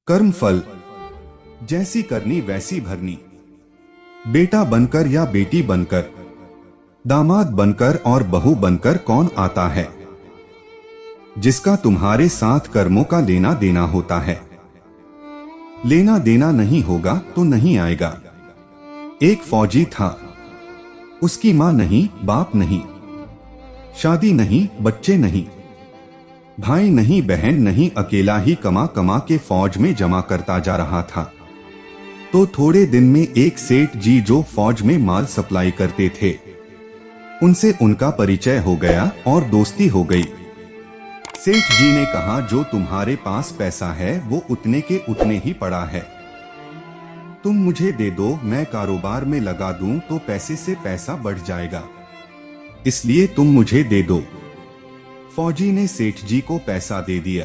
कर्म फल जैसी करनी वैसी भरनी। बेटा बनकर या बेटी बनकर, दामाद बनकर और बहू बनकर कौन आता है जिसका तुम्हारे साथ कर्मों का लेना देना होता है। लेना देना नहीं होगा तो नहीं आएगा। एक फौजी था, उसकी मां नहीं, बाप नहीं, शादी नहीं, बच्चे नहीं, भाई नहीं, बहन नहीं, अकेला ही कमा कमा के फौज में जमा करता जा रहा था। तो थोड़े दिन में एक सेठ जी जो फौज में माल सप्लाई करते थे, उनसे उनका परिचय हो गया और दोस्ती हो गई। सेठ जी ने कहा, जो तुम्हारे पास पैसा है वो उतने के उतने ही पड़ा है, तुम मुझे दे दो, मैं कारोबार में लगा दूं तो पैसे से पैसा बढ़ जाएगा, इसलिए तुम मुझे दे दो। फौजी ने सेठ जी को पैसा दे दिया।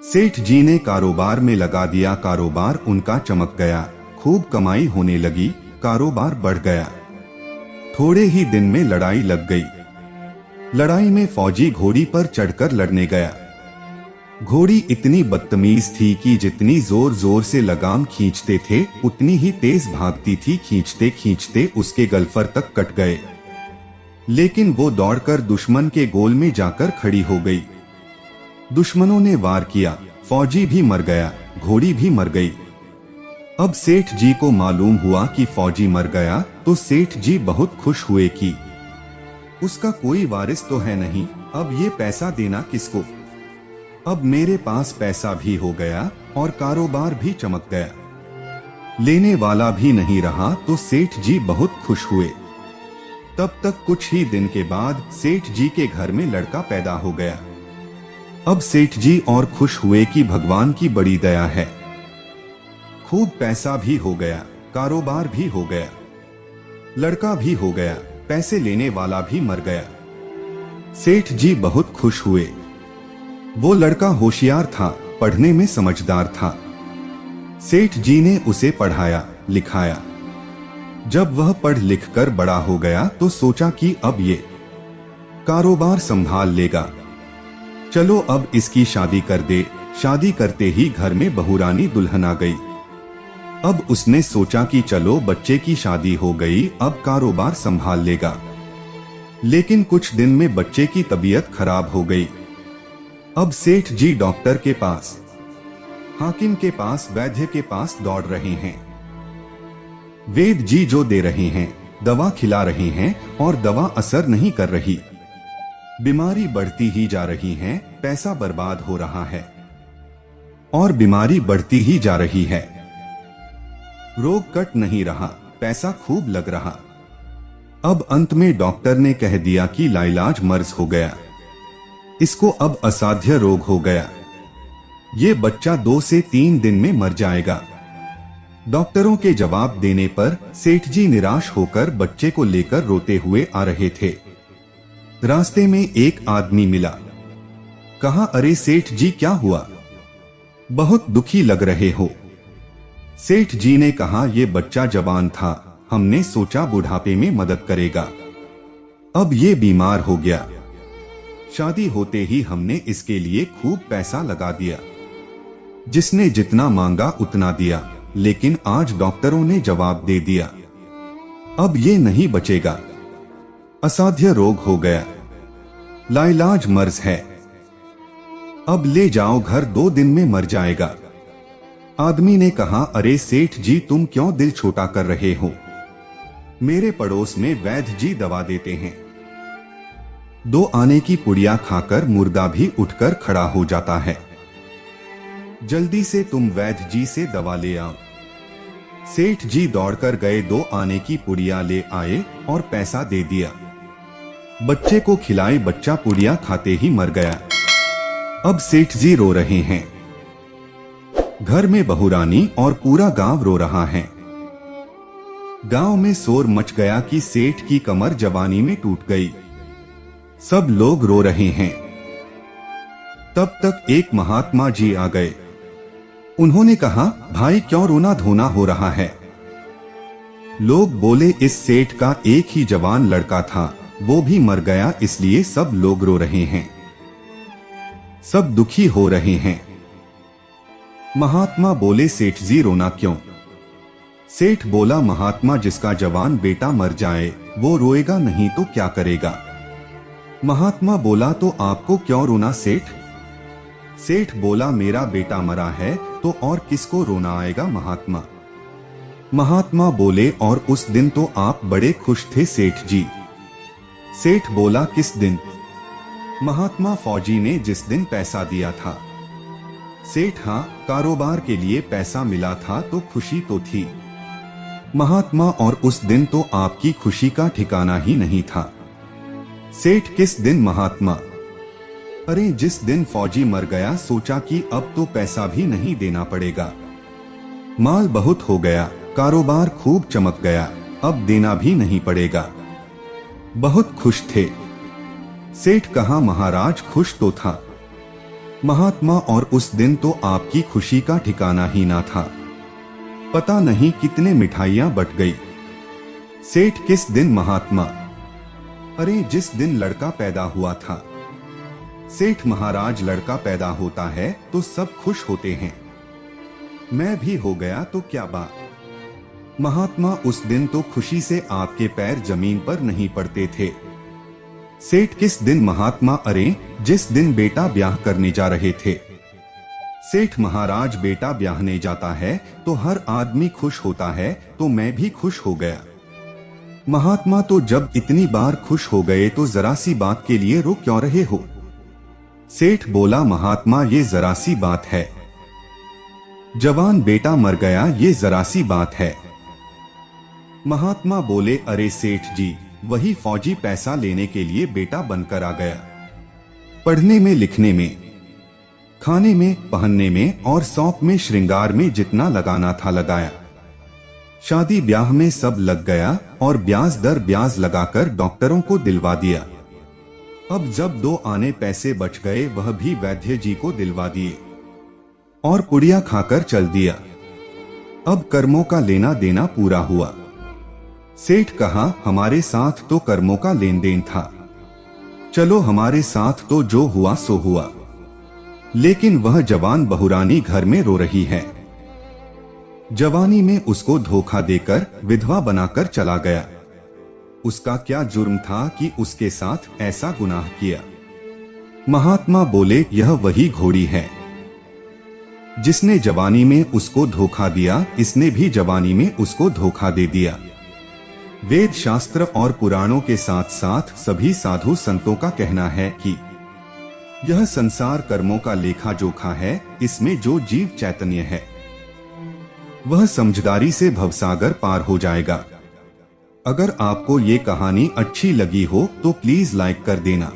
सेठ जी ने कारोबार में लगा दिया। कारोबार उनका चमक गया, खूब कमाई होने लगी, कारोबार बढ़ गया। थोड़े ही दिन में लड़ाई लग गई। लड़ाई में फौजी घोड़ी पर चढ़कर लड़ने गया। घोड़ी इतनी बदतमीज थी कि जितनी जोर जोर से लगाम खींचते थे उतनी ही तेज भागती थी। खींचते खींचते उसके गलफर तक कट गए, लेकिन वो दौड़कर दुश्मन के गोल में जाकर खड़ी हो गई। दुश्मनों ने वार किया, फौजी भी मर गया, घोड़ी भी मर गई। अब सेठ जी को मालूम हुआ कि फौजी मर गया तो सेठ जी बहुत खुश हुए कि उसका कोई वारिस तो है नहीं, अब ये पैसा देना किसको। अब मेरे पास पैसा भी हो गया और कारोबार भी चमक गया, लेने वाला भी नहीं रहा। तो सेठ जी बहुत खुश हुए। तब तक कुछ ही दिन के बाद सेठ जी के घर में लड़का पैदा हो गया। अब सेठ जी और खुश हुए कि भगवान की बड़ी दया है। खूब पैसा भी हो गया, कारोबार भी हो गया, लड़का भी हो गया, पैसे लेने वाला भी मर गया। सेठ जी बहुत खुश हुए। वो लड़का होशियार था, पढ़ने में समझदार था। सेठ जी ने उसे पढ़ाया लिखाया। जब वह पढ़ लिख कर बड़ा हो गया तो सोचा कि अब ये कारोबार संभाल लेगा, चलो अब इसकी शादी कर दे। शादी करते ही घर में बहुरानी दुल्हन आ गई। अब उसने सोचा कि चलो बच्चे की शादी हो गई, अब कारोबार संभाल लेगा। लेकिन कुछ दिन में बच्चे की तबीयत खराब हो गई। अब सेठ जी डॉक्टर के पास, हाकिम के पास, वैद्य के पास दौड़ रहे हैं। वेद जी जो दे रहे हैं, दवा खिला रहे हैं और दवा असर नहीं कर रही। बीमारी बढ़ती ही जा रही है, पैसा बर्बाद हो रहा है और बीमारी बढ़ती ही जा रही है। रोग कट नहीं रहा, पैसा खूब लग रहा। अब अंत में डॉक्टर ने कह दिया कि लाइलाज मर्ज हो गया, इसको अब असाध्य रोग हो गया, ये बच्चा 2 से 3 दिन में मर जाएगा। डॉक्टरों के जवाब देने पर सेठ जी निराश होकर बच्चे को लेकर रोते हुए आ रहे थे। रास्ते में एक आदमी मिला। कहा, अरे सेठ जी क्या हुआ, बहुत दुखी लग रहे हो। सेठ जी ने कहा, ये बच्चा जवान था, हमने सोचा बुढ़ापे में मदद करेगा, अब ये बीमार हो गया। शादी होते ही हमने इसके लिए खूब पैसा लगा दिया, जिसने जितना मांगा उतना दिया, लेकिन आज डॉक्टरों ने जवाब दे दिया, अब ये नहीं बचेगा, असाध्य रोग हो गया, लाइलाज मर्ज है, अब ले जाओ घर, 2 दिन में मर जाएगा। आदमी ने कहा, अरे सेठ जी तुम क्यों दिल छोटा कर रहे हो, मेरे पड़ोस में वैद्य जी दवा देते हैं, 2 आने की पुड़िया खाकर मुर्दा भी उठकर खड़ा हो जाता है, जल्दी से तुम वैद्य जी से दवा ले आओ। सेठ जी दौड़कर गए, 2 आने की पुड़िया ले आए और पैसा दे दिया। बच्चे को खिलाए, बच्चा पुड़िया खाते ही मर गया। अब सेठ जी रो रहे हैं। घर में बहुरानी और पूरा गांव रो रहा है। गांव में शोर मच गया कि सेठ की कमर जवानी में टूट गई। सब लोग रो रहे हैं। तब तक एक महात्मा जी आ गए। उन्होंने कहा, भाई क्यों रोना धोना हो रहा है। लोग बोले, इस सेठ का एक ही जवान लड़का था, वो भी मर गया, इसलिए सब लोग रो रहे हैं, सब दुखी हो रहे हैं। महात्मा बोले, सेठ जी रोना क्यों? सेठ बोला, महात्मा जिसका जवान बेटा मर जाए वो रोएगा नहीं तो क्या करेगा? महात्मा बोला, तो आपको क्यों रोना सेठ? सेठ बोला, मेरा बेटा मरा है तो और किसको रोना आएगा महात्मा? महात्मा बोले, और उस दिन तो आप बड़े खुश थे सेठ जी। सेठ बोला, किस दिन? महात्मा, फौजी ने जिस दिन पैसा दिया था। सेठ, हाँ, कारोबार के लिए पैसा मिला था तो खुशी तो थी। महात्मा, और उस दिन तो आपकी खुशी का ठिकाना ही नहीं था। सेठ, किस दिन महात्मा? अरे जिस दिन फौजी मर गया सोचा कि अब तो पैसा भी नहीं देना पड़ेगा, माल बहुत हो गया, कारोबार खूब चमक गया, अब देना भी नहीं पड़ेगा। बहुत खुश थे। सेठ कहा, महाराज खुश तो था महात्मा, और उस दिन तो आपकी खुशी का ठिकाना ही ना था, पता नहीं कितने मिठाइयां बट गई। सेठ, किस दिन महात्मा? अरे जिस दिन लड़का पैदा हुआ था। सेठ, महाराज लड़का पैदा होता है तो सब खुश होते हैं, मैं भी हो गया तो क्या बात? महात्मा, उस दिन तो खुशी से आपके पैर जमीन पर नहीं पड़ते थे। सेठ, किस दिन महात्मा? अरे जिस दिन बेटा ब्याह करने जा रहे थे। सेठ, महाराज बेटा ब्याहने जाता है तो हर आदमी खुश होता है तो मैं भी खुश हो गया। महात्मा, तो जब इतनी बार खुश हो गए तो जरा सी बात के लिए रो क्यों रहे हो? सेठ बोला, महात्मा ये जरा सी बात है, जवान बेटा मर गया ये जरा सी बात है। महात्मा बोले, अरे सेठ जी, वही फौजी पैसा लेने के लिए बेटा बनकर आ गया, पढ़ने में, लिखने में, खाने में, पहनने में और शौक में, श्रृंगार में जितना लगाना था लगाया, शादी ब्याह में सब लग गया और ब्याज दर ब्याज लगाकर डॉक्टरों को दिलवा दिया। अब जब 2 आने पैसे बच गए वह भी वैद्य जी को दिलवा दिए और पुड़िया खाकर चल दिया। अब कर्मों का लेना देना पूरा हुआ। सेठ कहा, हमारे साथ तो कर्मों का लेन देन था, चलो हमारे साथ तो जो हुआ सो हुआ, लेकिन वह जवान बहुरानी घर में रो रही है। जवानी में उसको धोखा देकर विधवा बनाकर चला गया, उसका क्या जुर्म था कि उसके साथ ऐसा गुनाह किया? महात्मा बोले, यह वही घोड़ी है जिसने जवानी में उसको धोखा दिया, इसने भी जवानी में उसको धोखा दे दिया। वेद शास्त्र और पुराणों के साथ साथ सभी साधु संतों का कहना है कि यह संसार कर्मों का लेखा जोखा है, इसमें जो जीव चैतन्य है वह समझदारी से भवसागर पार हो जाएगा। अगर आपको ये कहानी अच्छी लगी हो तो प्लीज लाइक कर देना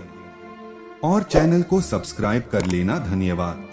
और चैनल को सब्सक्राइब कर लेना। धन्यवाद।